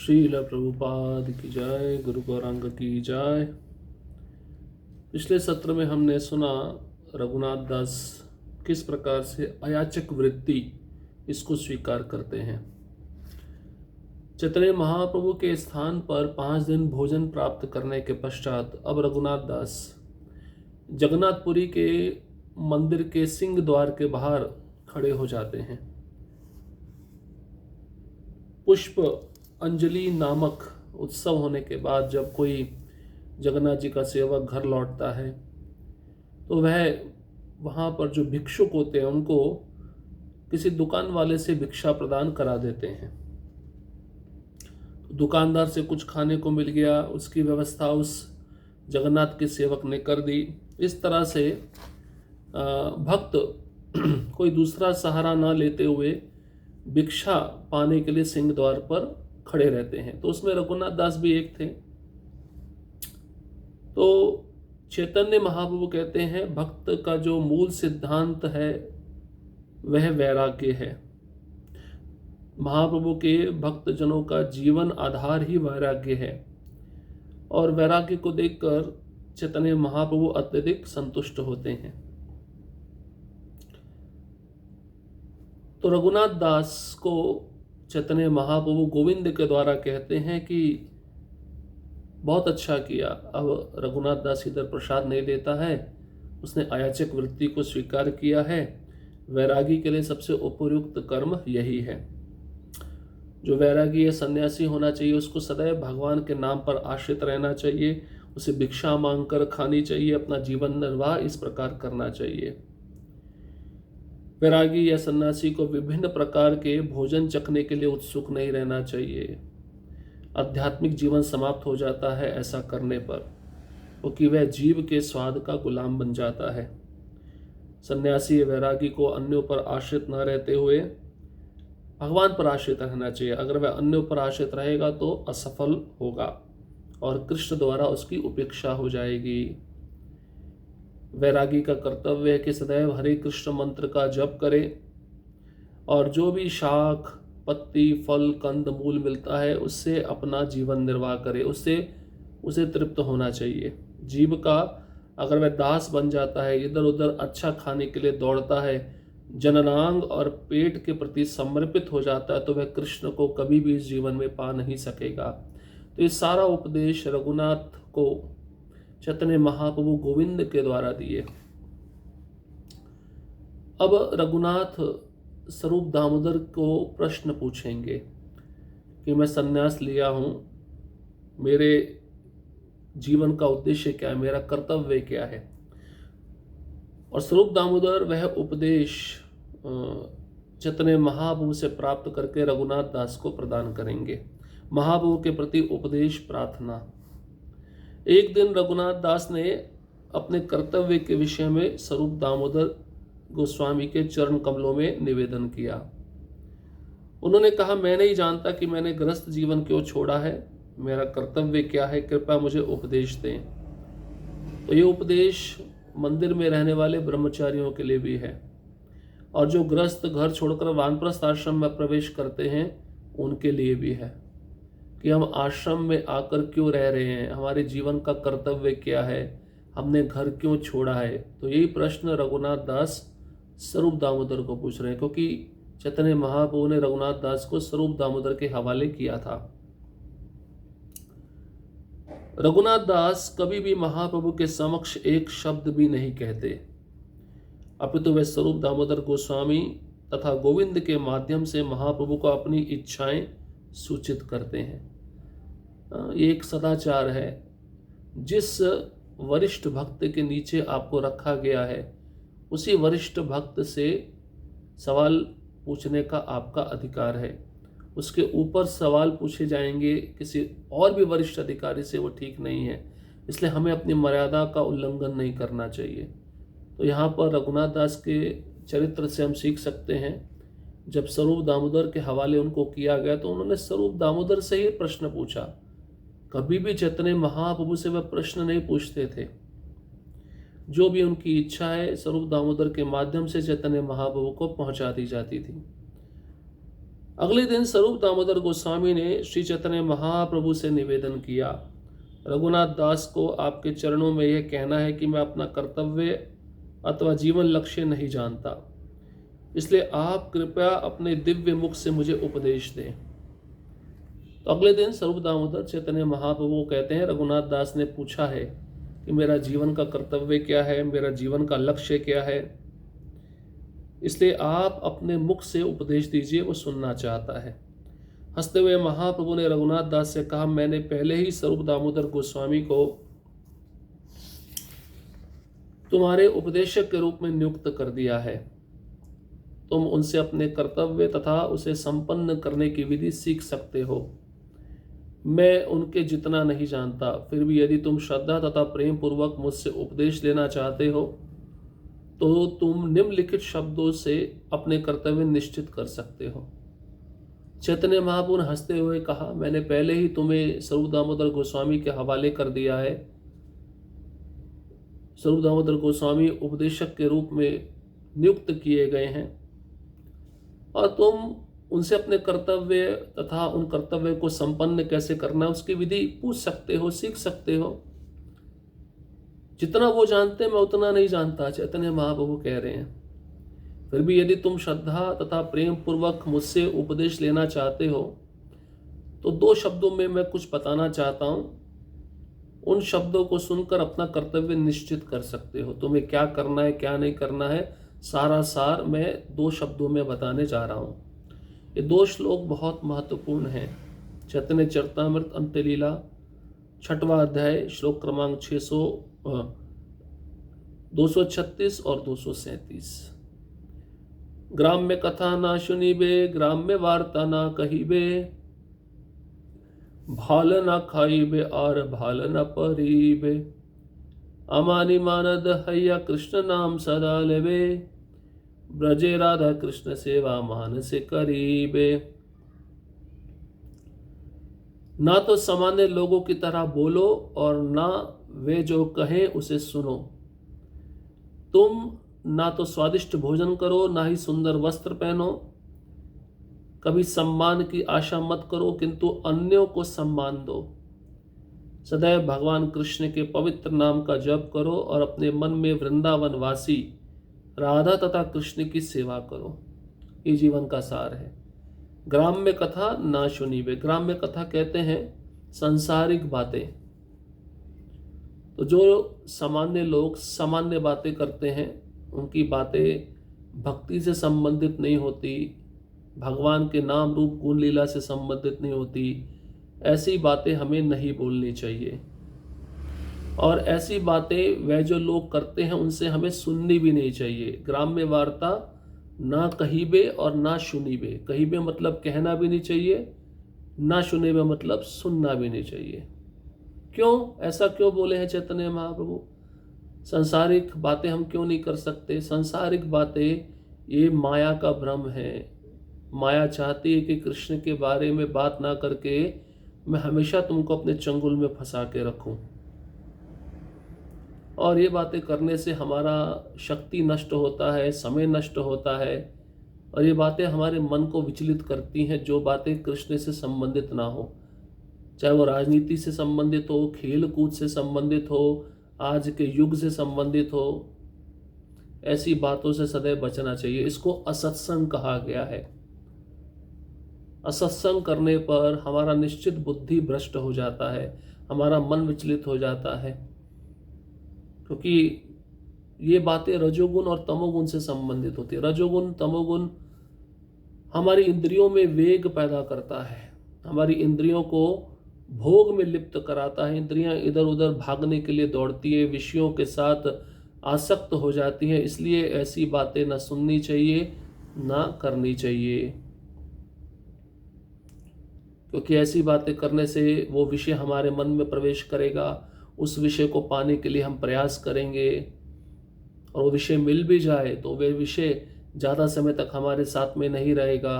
श्रील प्रभुपाद की जय, गुरु गौरांग की जय। पिछले सत्र में हमने सुना रघुनाथ दास किस प्रकार से अयाचक वृत्ति इसको स्वीकार करते हैं। चैतन्य महाप्रभु के स्थान पर 5 दिन भोजन प्राप्त करने के पश्चात अब रघुनाथ दास जगन्नाथपुरी के मंदिर के सिंह द्वार के बाहर खड़े हो जाते हैं। पुष्प अंजलि नामक उत्सव होने के बाद जब कोई जगन्नाथ जी का सेवक घर लौटता है तो वह वहाँ पर जो भिक्षुक होते हैं उनको किसी दुकान वाले से भिक्षा प्रदान करा देते हैं। दुकानदार से कुछ खाने को मिल गया, उसकी व्यवस्था उस जगन्नाथ के सेवक ने कर दी। इस तरह से भक्त कोई दूसरा सहारा ना लेते हुए भिक्षा पाने के लिए सिंह द्वार पर खड़े रहते हैं। तो उसमें रघुनाथ दास भी एक थे। तो चैतन्य महाप्रभु कहते हैं भक्त का जो मूल सिद्धांत है वह वैराग्य है। महाप्रभु के भक्त जनों का जीवन आधार ही वैराग्य है और वैराग्य को देखकर चैतन्य महाप्रभु अत्यधिक संतुष्ट होते हैं। तो रघुनाथ दास को चैतन्य महाप्रभु गोविंद के द्वारा कहते हैं कि बहुत अच्छा किया, अब रघुनाथ दास इधर प्रसाद नहीं लेता है, उसने अयाचक वृत्ति को स्वीकार किया है। वैरागी के लिए सबसे उपयुक्त कर्म यही है। जो वैरागी या सन्यासी होना चाहिए उसको सदैव भगवान के नाम पर आश्रित रहना चाहिए, उसे भिक्षा मांगकर खानी चाहिए, अपना जीवन निर्वाह इस प्रकार करना चाहिए। वैरागी या सन्यासी को विभिन्न प्रकार के भोजन चखने के लिए उत्सुक नहीं रहना चाहिए। आध्यात्मिक जीवन समाप्त हो जाता है ऐसा करने पर, क्योंकि वह जीव के स्वाद का गुलाम बन जाता है। सन्यासी या वैरागी को अन्यों पर आश्रित न रहते हुए भगवान पर आश्रित रहना चाहिए। अगर वह अन्यों पर आश्रित रहेगा तो असफल होगा और कृष्ण द्वारा उसकी उपेक्षा हो जाएगी। वैरागी का कर्तव्य है कि सदैव हरे कृष्ण मंत्र का जप करे और जो भी शाख पत्ती फल कंद मूल मिलता है उससे अपना जीवन निर्वाह करे, उससे उसे तृप्त होना चाहिए। जीव का अगर वह दास बन जाता है, इधर उधर अच्छा खाने के लिए दौड़ता है, जननांग और पेट के प्रति समर्पित हो जाता है, तो वह कृष्ण को कभी भी इस जीवन में पा नहीं सकेगा। तो ये सारा उपदेश रघुनाथ को चैतन्य महाप्रभु गोविंद के द्वारा दिए। अब रघुनाथ स्वरूप दामोदर को प्रश्न पूछेंगे कि मैं संन्यास लिया हूं, मेरे जीवन का उद्देश्य क्या है, मेरा कर्तव्य क्या है। और स्वरूप दामोदर वह उपदेश चैतन्य महाप्रभु से प्राप्त करके रघुनाथ दास को प्रदान करेंगे। महाप्रभु के प्रति उपदेश प्रार्थना। एक दिन रघुनाथ दास ने अपने कर्तव्य के विषय में स्वरूप दामोदर गोस्वामी के चरण कमलों में निवेदन किया। उन्होंने कहा, मैं नहीं जानता कि मैंने गृहस्थ जीवन क्यों छोड़ा है, मेरा कर्तव्य क्या है, कृपया मुझे उपदेश दें। तो ये उपदेश मंदिर में रहने वाले ब्रह्मचारियों के लिए भी है और जो गृहस्थ घर छोड़कर वानप्रस्थ आश्रम में प्रवेश करते हैं उनके लिए भी है कि हम आश्रम में आकर क्यों रह रहे हैं, हमारे जीवन का कर्तव्य क्या है, हमने घर क्यों छोड़ा है। तो यही प्रश्न रघुनाथ दास स्वरूप दामोदर को पूछ रहे हैं, क्योंकि चैतन्य महाप्रभु ने रघुनाथ दास को स्वरूप दामोदर के हवाले किया था। रघुनाथ दास कभी भी महाप्रभु के समक्ष एक शब्द भी नहीं कहते, अपितु वे स्वरूप दामोदर गोस्वामी तथा गोविंद के माध्यम से महाप्रभु को अपनी इच्छाएं सूचित करते हैं। ये एक सदाचार है। जिस वरिष्ठ भक्त के नीचे आपको रखा गया है उसी वरिष्ठ भक्त से सवाल पूछने का आपका अधिकार है। उसके ऊपर सवाल पूछे जाएंगे किसी और भी वरिष्ठ अधिकारी से, वो ठीक नहीं है। इसलिए हमें अपनी मर्यादा का उल्लंघन नहीं करना चाहिए। तो यहाँ पर रघुनाथ दास के चरित्र से हम सीख सकते हैं। जब स्वरूप दामोदर के हवाले उनको किया गया तो उन्होंने स्वरूप दामोदर से ही प्रश्न पूछा। कभी भी चैतन्य महाप्रभु से वह प्रश्न नहीं पूछते थे। जो भी उनकी इच्छा है स्वरूप दामोदर के माध्यम से चैतन्य महाप्रभु को पहुंचा दी जाती थी। अगले दिन स्वरूप दामोदर गोस्वामी ने श्री चैतन्य महाप्रभु से निवेदन किया, रघुनाथ दास को आपके चरणों में यह कहना है कि मैं अपना कर्तव्य अथवा जीवन लक्ष्य नहीं जानता, इसलिए आप कृपया अपने दिव्य मुख से मुझे उपदेश दें। तो अगले दिन स्वरूप दामोदर चैतन्य महाप्रभु को कहते हैं, रघुनाथ दास ने पूछा है कि मेरा जीवन का कर्तव्य क्या है, मेरा जीवन का लक्ष्य क्या है, इसलिए आप अपने मुख से उपदेश दीजिए, वो सुनना चाहता है। हंसते हुए महाप्रभु ने रघुनाथ दास से कहा, मैंने पहले ही स्वरूप दामोदर गोस्वामी को तुम्हारे उपदेशक के रूप में नियुक्त कर दिया है। तुम उनसे अपने कर्तव्य तथा उसे संपन्न करने की विधि सीख सकते हो। मैं उनके जितना नहीं जानता, फिर भी यदि तुम श्रद्धा तथा प्रेम पूर्वक मुझसे उपदेश लेना चाहते हो तो तुम निम्नलिखित शब्दों से अपने कर्तव्य निश्चित कर सकते हो। चैतन्य महाप्रभु ने हंसते हुए कहा, मैंने पहले ही तुम्हें स्वरूप दामोदर गोस्वामी के हवाले कर दिया है। स्वरूप दामोदर गोस्वामी उपदेशक के रूप में नियुक्त किए गए हैं और तुम उनसे अपने कर्तव्य तथा उन कर्तव्य को संपन्न कैसे करना है उसकी विधि पूछ सकते हो, सीख सकते हो। जितना वो जानते हैं मैं उतना नहीं जानता, चैतन्य महाप्रभु कह रहे हैं। फिर भी यदि तुम श्रद्धा तथा प्रेम पूर्वक मुझसे उपदेश लेना चाहते हो तो 2 शब्दों में मैं कुछ बताना चाहता हूं। उन शब्दों को सुनकर अपना कर्तव्य निश्चित कर सकते हो। तुम्हें क्या करना है, क्या नहीं करना है, सारा सार मैं 2 शब्दों में बताने जा रहा हूं। ये 2 श्लोक बहुत महत्वपूर्ण हैं। चैतन्य चरितामृत अंत्यलीला 6वां अध्याय श्लोक क्रमांक 236 और 237। ग्राम्य कथा ना सुनिबे, ग्राम्य वार्ता ना कहिबे, भाल न खाइबे और भाल न परिबे, अमानि मानद हैया कृष्ण नाम सदा लेबे, ब्रजे राधा कृष्ण सेवा मान से करीबे। ना तो सामान्य लोगों की तरह बोलो और ना वे जो कहें उसे सुनो। तुम ना तो स्वादिष्ट भोजन करो, ना ही सुंदर वस्त्र पहनो। कभी सम्मान की आशा मत करो, किंतु अन्यों को सम्मान दो। सदैव भगवान कृष्ण के पवित्र नाम का जप करो और अपने मन में वृंदावन वासी राधा तथा कृष्ण की सेवा करो। ये जीवन का सार है। ग्राम्य कथा ना सुनिबे। ग्राम्य कथा कहते हैं सांसारिक बातें। तो जो सामान्य लोग सामान्य बातें करते हैं उनकी बातें भक्ति से संबंधित नहीं होती, भगवान के नाम रूप गुण लीला से संबंधित नहीं होती। ऐसी बातें हमें नहीं बोलनी चाहिए और ऐसी बातें वह जो लोग करते हैं उनसे हमें सुननी भी नहीं चाहिए। ग्राम्य वार्ता ना कहिबे और ना सुनिबे। कहिबे मतलब कहना भी नहीं चाहिए, ना सुनिबे मतलब सुनना भी नहीं चाहिए। क्यों, ऐसा क्यों बोले हैं चैतन्य महाप्रभु? सांसारिक बातें हम क्यों नहीं कर सकते? सांसारिक बातें ये माया का भ्रम है। माया चाहती है कि कृष्ण के बारे में बात ना करके मैं हमेशा तुमको अपने चंगुल में फंसा के रखूं। और ये बातें करने से हमारा शक्ति नष्ट होता है, समय नष्ट होता है और ये बातें हमारे मन को विचलित करती हैं जो बातें कृष्ण से संबंधित ना हो। चाहे वो राजनीति से संबंधित हो, खेल कूद से संबंधित हो, आज के युग से संबंधित हो, ऐसी बातों से सदैव बचना चाहिए। इसको असत्संग कहा गया है। असत्संग करने पर हमारा निश्चित बुद्धि भ्रष्ट हो जाता है, हमारा मन विचलित हो जाता है, क्योंकि ये बातें रजोगुण और तमोगुण से संबंधित होती है। रजोगुण तमोगुण हमारी इंद्रियों में वेग पैदा करता है, हमारी इंद्रियों को भोग में लिप्त कराता है। इंद्रियां इधर उधर भागने के लिए दौड़ती है, विषयों के साथ आसक्त हो जाती हैं। इसलिए ऐसी बातें ना सुननी चाहिए ना करनी चाहिए, क्योंकि ऐसी बातें करने से वो विषय हमारे मन में प्रवेश करेगा। उस विषय को पाने के लिए हम प्रयास करेंगे और वो विषय मिल भी जाए तो वे विषय ज़्यादा समय तक हमारे साथ में नहीं रहेगा।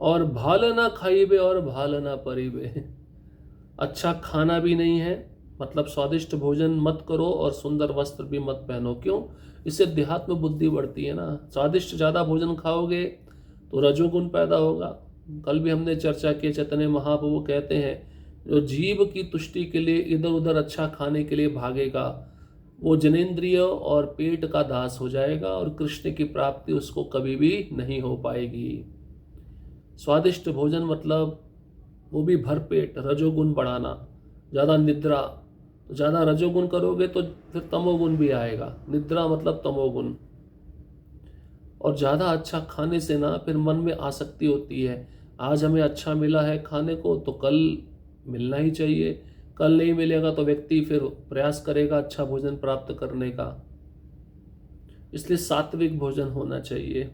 और भाल ना खाइबे और भाल ना परिबे। अच्छा खाना भी नहीं है मतलब स्वादिष्ट भोजन मत करो और सुंदर वस्त्र भी मत पहनो। क्यों? इससे अध्यात्म बुद्धि बढ़ती है ना। स्वादिष्ट ज़्यादा भोजन खाओगे तो रजोगुण पैदा होगा। कल भी हमने चर्चा की, चैतन्य महाप्रभु कहते हैं जो जीव की तुष्टि के लिए इधर उधर अच्छा खाने के लिए भागेगा वो जनेंद्रिय और पेट का दास हो जाएगा और कृष्ण की प्राप्ति उसको कभी भी नहीं हो पाएगी। स्वादिष्ट भोजन मतलब वो भी भरपेट, रजोगुण बढ़ाना, ज़्यादा निद्रा। तो ज़्यादा रजोगुण करोगे तो फिर तमोगुण भी आएगा। निद्रा मतलब तमोगुण। और ज़्यादा अच्छा खाने से ना फिर मन में आसक्ति होती है। आज हमें अच्छा मिला है खाने को तो कल मिलना ही चाहिए, कल नहीं मिलेगा तो व्यक्ति फिर प्रयास करेगा अच्छा भोजन प्राप्त करने का। इसलिए सात्विक भोजन होना चाहिए।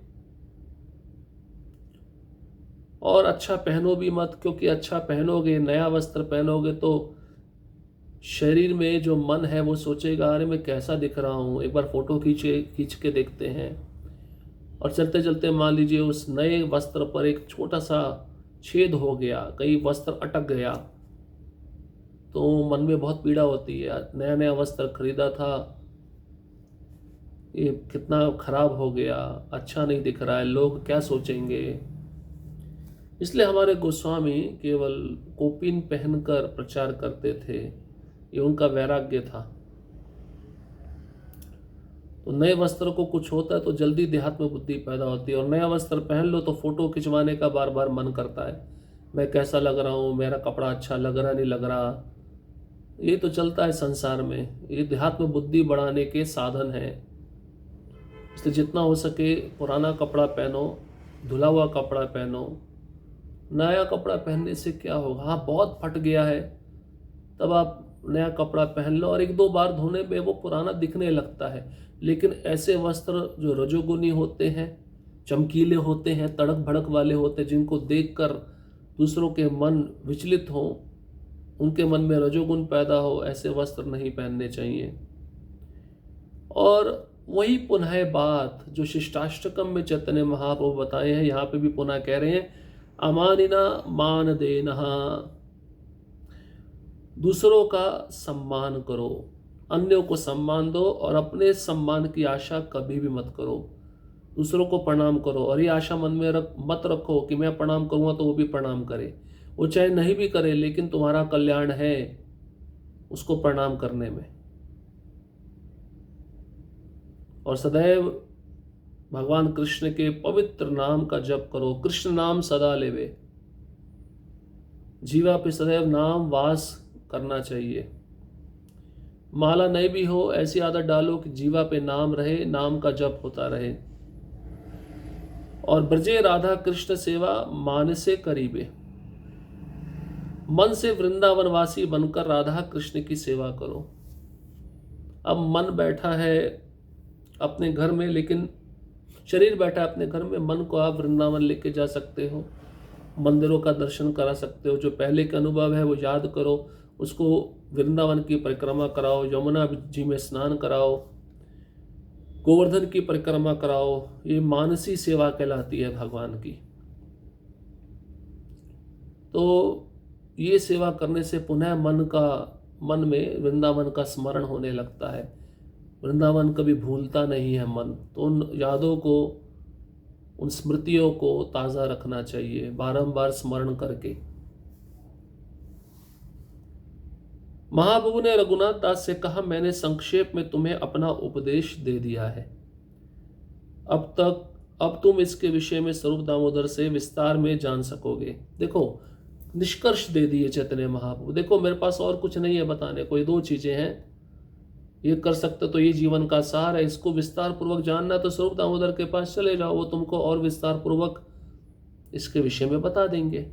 और अच्छा पहनो भी मत, क्योंकि अच्छा पहनोगे, नया वस्त्र पहनोगे तो शरीर में जो मन है वो सोचेगा अरे मैं कैसा दिख रहा हूँ, एक बार फोटो खींच के देखते हैं। और चलते चलते मान लीजिए उस नए वस्त्र पर एक छोटा सा छेद हो गया, कहीं वस्त्र अटक गया, तो मन में बहुत पीड़ा होती है। नया नया वस्त्र खरीदा था, ये कितना खराब हो गया, अच्छा नहीं दिख रहा है, लोग क्या सोचेंगे। इसलिए हमारे गोस्वामी केवल कोपिन पहनकर प्रचार करते थे, ये उनका वैराग्य था। तो नए वस्त्र को कुछ होता है तो जल्दी देहात्म बुद्धि पैदा होती है, और नया वस्त्र पहन लो तो फोटो खिंचवाने का बार बार मन करता है, मैं कैसा लग रहा हूँ, मेरा कपड़ा अच्छा लग रहा नहीं लग रहा। ये तो चलता है संसार में, ये देहात्म बुद्धि बढ़ाने के साधन हैं। इसलिए जितना हो सके पुराना कपड़ा पहनो, धुला हुआ कपड़ा पहनो। नया कपड़ा पहनने से क्या होगा, हाँ बहुत फट गया है तब आप नया कपड़ा पहन लो और एक दो बार धोने में वो पुराना दिखने लगता है। लेकिन ऐसे वस्त्र जो रजोगुनी होते हैं, चमकीले होते हैं, तड़क भड़क वाले होते हैं, जिनको देखकर दूसरों के मन विचलित हो, उनके मन में रजोगुण पैदा हो, ऐसे वस्त्र नहीं पहनने चाहिए। और वही पुनः बात जो शिष्टाष्टकम में चैतन्य महाप्रभु बताए हैं, यहाँ पे भी पुनः कह रहे हैं, अमानिना मान देना, दूसरों का सम्मान करो, अन्यों को सम्मान दो और अपने सम्मान की आशा कभी भी मत करो। दूसरों को प्रणाम करो और ये आशा मन में मत रखो कि मैं प्रणाम करूँगा तो वो भी प्रणाम करे। वो चाहे नहीं भी करे लेकिन तुम्हारा कल्याण है उसको प्रणाम करने में। और सदैव भगवान कृष्ण के पवित्र नाम का जप करो, कृष्ण नाम सदा लेवे। जीवा पे सदैव नाम वास करना चाहिए। माला नहीं भी हो ऐसी आदत डालो कि जीवा पे नाम रहे, नाम का जप होता रहे। और ब्रजे राधा कृष्ण सेवा मान से करीबे, मन से वृंदावनवासी बनकर राधा कृष्ण की सेवा करो। अब मन बैठा है अपने घर में, लेकिन शरीर बैठा है अपने घर में, मन को आप वृंदावन लेके जा सकते हो, मंदिरों का दर्शन करा सकते हो। जो पहले का अनुभव है वो याद करो, उसको वृंदावन की परिक्रमा कराओ, यमुना जी में स्नान कराओ, गोवर्धन की परिक्रमा कराओ। ये मानसी सेवा कहलाती है भगवान की। तो ये सेवा करने से पुनः मन में वृंदावन का स्मरण होने लगता है। वृंदावन कभी भूलता नहीं है मन, तो उन यादों को, उन स्मृतियों को ताज़ा रखना चाहिए बारंबार स्मरण करके। महाप्रभु ने रघुनाथ दास से कहा, मैंने संक्षेप में तुम्हें अपना उपदेश दे दिया है, अब तुम इसके विषय में स्वरूप दामोदर से विस्तार में जान सकोगे। देखो निष्कर्ष दे दिए चैतन्य महाप्रभु। देखो मेरे पास और कुछ नहीं है बताने को, ये दो चीजें हैं, ये कर सकते तो ये जीवन का सार है। इसको विस्तार पूर्वक जानना तो स्वरूप दामोदर के पास चले जाओ, वो तुमको और विस्तार पूर्वक इसके विषय में बता देंगे।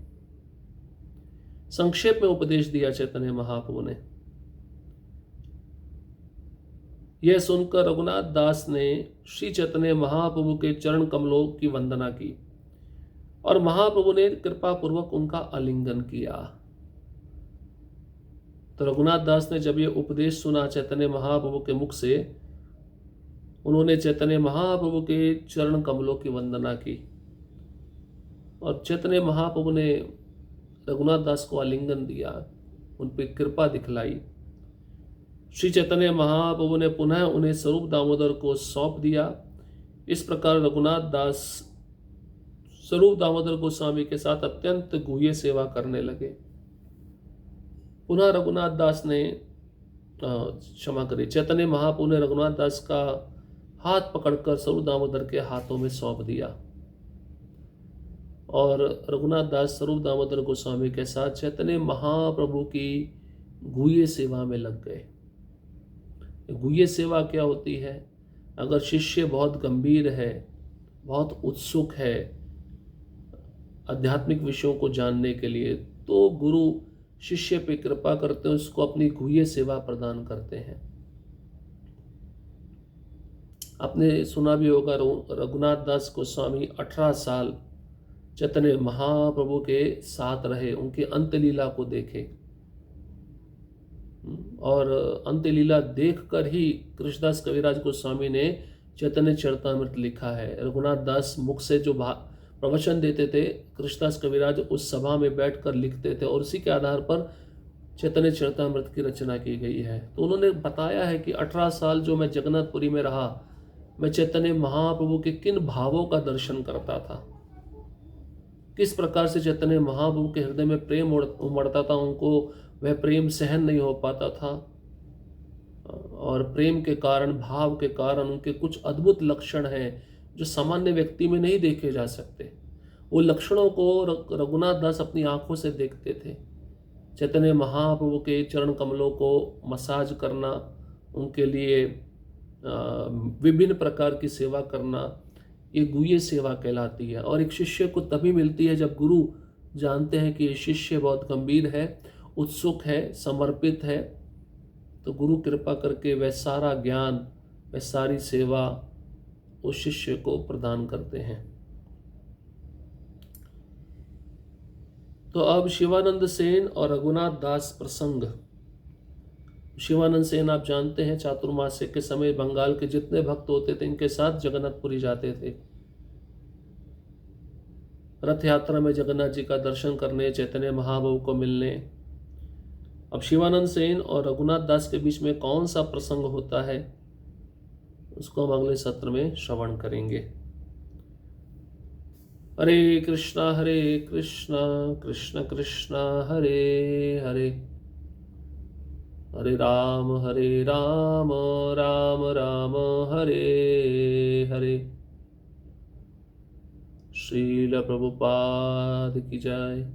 संक्षेप में उपदेश दिया चैतन्य महाप्रभु ने। यह सुनकर रघुनाथ दास ने श्री चैतन्य महाप्रभु के चरण कमलों की वंदना की और महाप्रभु ने कृपा पूर्वक उनका आलिंगन किया। तो रघुनाथ दास ने जब ये उपदेश सुना चैतन्य महाप्रभु के मुख से, उन्होंने चैतन्य महाप्रभु के चरण कमलों की वंदना की और चैतन्य महाप्रभु ने रघुनाथ दास को आलिंगन दिया, उन पर कृपा दिखलाई। श्री चैतन्य महाप्रभु ने पुनः उन्हें स्वरूप दामोदर को सौंप दिया। इस प्रकार रघुनाथ दास स्वरूप दामोदर गोस्वामी के साथ अत्यंत गुह्य सेवा करने लगे। पुनः रघुनाथ दास ने क्षमा करिए, चैतन्य महाप्रभु ने रघुनाथ दास का हाथ पकड़कर स्वरूप दामोदर के हाथों में सौंप दिया और रघुनाथ दास स्वरूप दामोदर गोस्वामी के साथ चैतन्य महाप्रभु की गुह्य सेवा में लग गए। गुह्य सेवा क्या होती है? अगर शिष्य बहुत गंभीर है, बहुत उत्सुक है आध्यात्मिक विषयों को जानने के लिए, तो गुरु शिष्य पे कृपा करते हैं, उसको अपनी गुह्य सेवा प्रदान करते हैं। आपने सुना भी होगा रघुनाथ दास गोस्वामी 18 साल चैतन्य महाप्रभु के साथ रहे, उनके अंत लीला को देखे और अंत लीला देखकर ही कृष्णदास कविराज गोस्वामी ने चैतन्य चरितामृत लिखा है। रघुनाथ दास मुख से जो प्रवचन देते थे, कृष्णदास कविराज उस सभा में बैठकर लिखते थे और उसी के आधार पर चैतन्य चरितामृत की रचना की गई है। तो उन्होंने बताया है कि 18 साल जो मैं जगन्नाथपुरी में रहा, मैं चैतन्य महाप्रभु के किन भावों का दर्शन करता था, किस प्रकार से चैतन्य महाप्रभु के हृदय में प्रेम उमड़ता था, उनको वह प्रेम सहन नहीं हो पाता था और प्रेम के कारण, भाव के कारण उनके कुछ अद्भुत लक्षण हैं जो सामान्य व्यक्ति में नहीं देखे जा सकते। वो लक्षणों को रघुनाथ दास अपनी आंखों से देखते थे। चैतन्य महाप्रभु के चरण कमलों को मसाज करना, उनके लिए विभिन्न प्रकार की सेवा करना, ये गुह्य सेवा कहलाती है। और एक शिष्य को तभी मिलती है जब गुरु जानते हैं कि ये शिष्य बहुत गंभीर है, उत्सुक है, समर्पित है, तो गुरु कृपा करके वह सारा ज्ञान, वह सारी सेवा उस शिष्य को प्रदान करते हैं। तो अब शिवानंद सेन और रघुनाथ दास प्रसंग। शिवानंद सेन आप जानते हैं चातुर्मास्य के समय बंगाल के जितने भक्त होते थे इनके साथ जगन्नाथपुरी जाते थे, रथ यात्रा में जगन्नाथ जी का दर्शन करने, चैतन्य महाप्रभु को मिलने। अब शिवानंद सेन और रघुनाथ दास के बीच में कौन सा प्रसंग होता है उसको हम अगले सत्र में श्रवण करेंगे। हरे कृष्णा कृष्ण कृष्णा हरे हरे, हरे राम राम राम हरे हरे। श्रील प्रभुपाद की जय,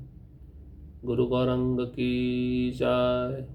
गुरु गौरंग की जय।